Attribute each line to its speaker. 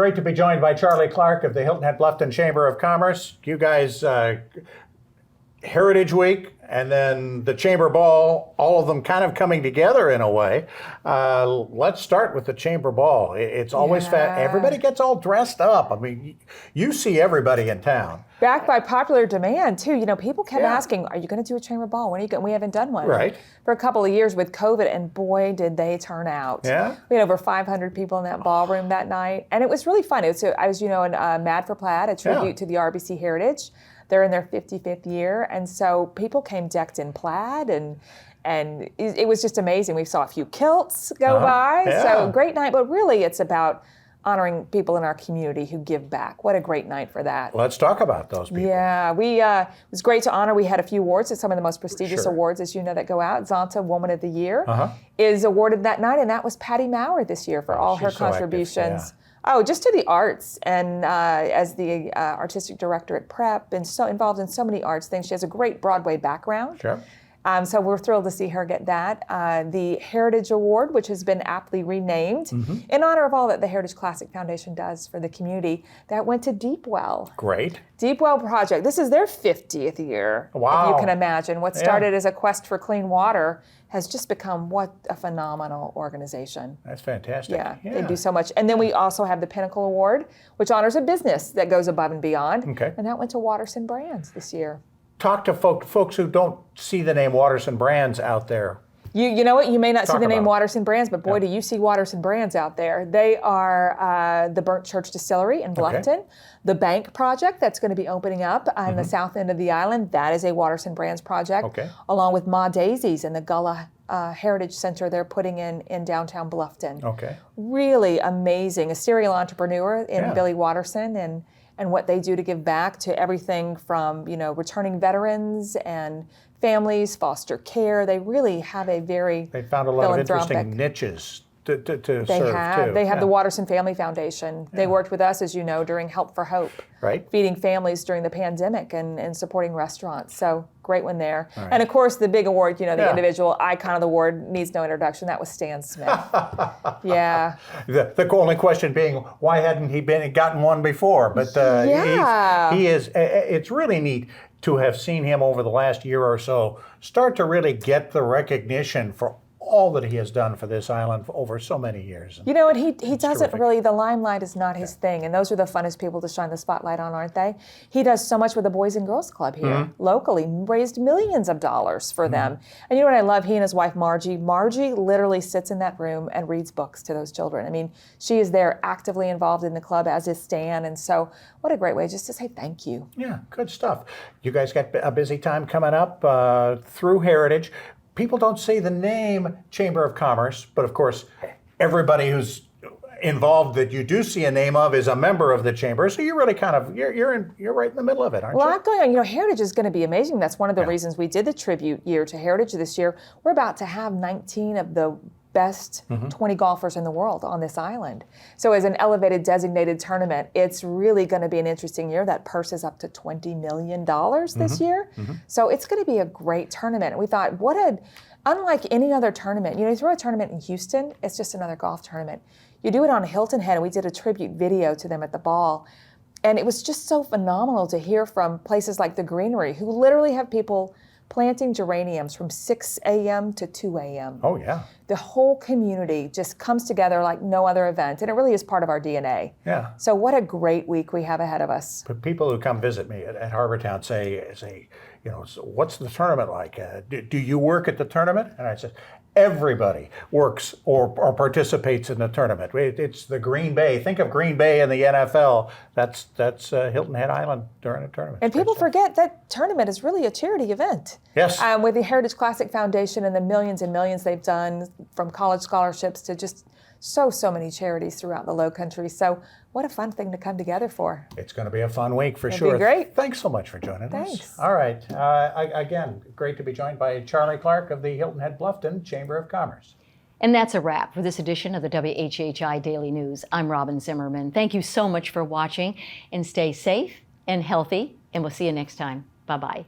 Speaker 1: Great to be joined by Charlie Clark of the Hilton-Bluffton Chamber of Commerce. You guys, Heritage Week and then the Chamber Ball, all of them kind of coming together in a way. Let's start with the Chamber Ball. It's always everybody gets all dressed up. I mean, you see everybody in town.
Speaker 2: Backed by popular demand, too. You know, people kept asking, are you going to do a Chamber Ball? When are you going? We haven't done one for a couple of years with COVID, and boy, did they turn out.
Speaker 1: Yeah.
Speaker 2: We had over 500 people in that ballroom that night, and it was really fun. It was, I was, Mad for Plaid, a tribute to the RBC Heritage. They're in their 55th year, and so people came decked in plaid, and it was just amazing. We saw a few kilts go by, so great night, but really it's about honoring people in our community who give back. What a great night for that.
Speaker 1: Let's talk about those people.
Speaker 2: Yeah, it was great to honor. We had a few awards. It's some of the most prestigious awards, as you know, that go out. Zonta Woman of the Year is awarded that night, and that was Patty Maurer this year for all her contributions. Oh, just to the arts, and as the artistic director at Prep, and so involved in so many arts things. She has a great Broadway background.
Speaker 1: Sure.
Speaker 2: So we're thrilled to see her get that. The Heritage Award, which has been aptly renamed in honor of all that the Heritage Classic Foundation does for the community, that went to Deepwell.
Speaker 1: Great.
Speaker 2: Deepwell Project. This is their 50th year.
Speaker 1: Wow.
Speaker 2: If you can imagine. What started as a quest for clean water has just become what a phenomenal organization.
Speaker 1: That's fantastic.
Speaker 2: Yeah, they do so much. And then we also have the Pinnacle Award, which honors a business that goes above and beyond.
Speaker 1: Okay.
Speaker 2: And that went to Watterson Brands this year.
Speaker 1: Talk to folks who don't see the name Watterson Brands out there.
Speaker 2: You know what? You may not see the name Watterson Brands, but boy, do you see Watterson Brands out there. They are the Burnt Church Distillery in Bluffton. The Bank Project that's going to be opening up on the south end of the island. That is a Watterson Brands project, along with Ma Daisies and the Gullah Heritage Center they're putting in downtown Bluffton.
Speaker 1: Okay.
Speaker 2: Really amazing. A serial entrepreneur in Billy Watterson, and what they do to give back to everything from, returning veterans and families, foster care. They really have a very
Speaker 1: They found a lot of interesting niches to serve, too.
Speaker 2: They have the Watterson Family Foundation. They worked with us, as you know, during Help for Hope, feeding families during the pandemic and supporting restaurants. So great one there. And of course, the big award, the individual icon of the award needs no introduction. That was Stan Smith.
Speaker 1: The only question being, why hadn't he gotten one before? But he is. It's really neat to have seen him over the last year or so start to really get the recognition for all that he has done for this island for over so many years.
Speaker 2: And he doesn't really, the limelight is not his thing, and those are the funnest people to shine the spotlight on, aren't they? He does so much with the Boys and Girls Club here, locally, raised millions of dollars for them. And you know what I love? He and his wife, Margie literally sits in that room and reads books to those children. I mean, she is there actively involved in the club, as is Stan, and so what a great way just to say thank you.
Speaker 1: Yeah, good stuff. You guys got a busy time coming up through Heritage. People don't say the name Chamber of Commerce, but of course, everybody who's involved that you do see a name of is a member of the chamber. So you're really you're right in the middle of it, aren't you?
Speaker 2: A lot going on. Heritage is going to be amazing. That's one of the reasons we did the tribute year to Heritage this year. We're about to have 19 of the best 20 golfers in the world on this island. So as an elevated designated tournament, it's really going to be an interesting year. That purse is up to $20 million this year. So it's going to be a great tournament. And we thought, unlike any other tournament, you throw a tournament in Houston, it's just another golf tournament. You do it on Hilton Head, and we did a tribute video to them at the ball. And it was just so phenomenal to hear from places like the Greenery, who literally have people planting geraniums from 6 a.m. to 2 a.m.
Speaker 1: Oh, yeah.
Speaker 2: The whole community just comes together like no other event, and it really is part of our DNA.
Speaker 1: Yeah.
Speaker 2: So what a great week we have ahead of us.
Speaker 1: But people who come visit me at Harbortown say, so what's the tournament like? Do you work at the tournament? And I said, everybody works or participates in the tournament. It's the Green Bay. Think of Green Bay and the NFL. That's Hilton Head Island during a tournament.
Speaker 2: And people forget that tournament is really a charity event.
Speaker 1: Yes.
Speaker 2: With the Heritage Classic Foundation and the millions and millions they've done, from college scholarships to just so many charities throughout the Lowcountry. So what a fun thing to come together for.
Speaker 1: It's going to be a fun week for sure.
Speaker 2: It'll be great.
Speaker 1: Thanks so much for joining us.
Speaker 2: Thanks.
Speaker 1: All right. Again, great to be joined by Charlie Clark of the Hilton-Bluffton Chamber of Commerce.
Speaker 3: And that's a wrap for this edition of the WHHI Daily News. I'm Robin Zimmerman. Thank you so much for watching, and stay safe and healthy, and we'll see you next time. Bye-bye.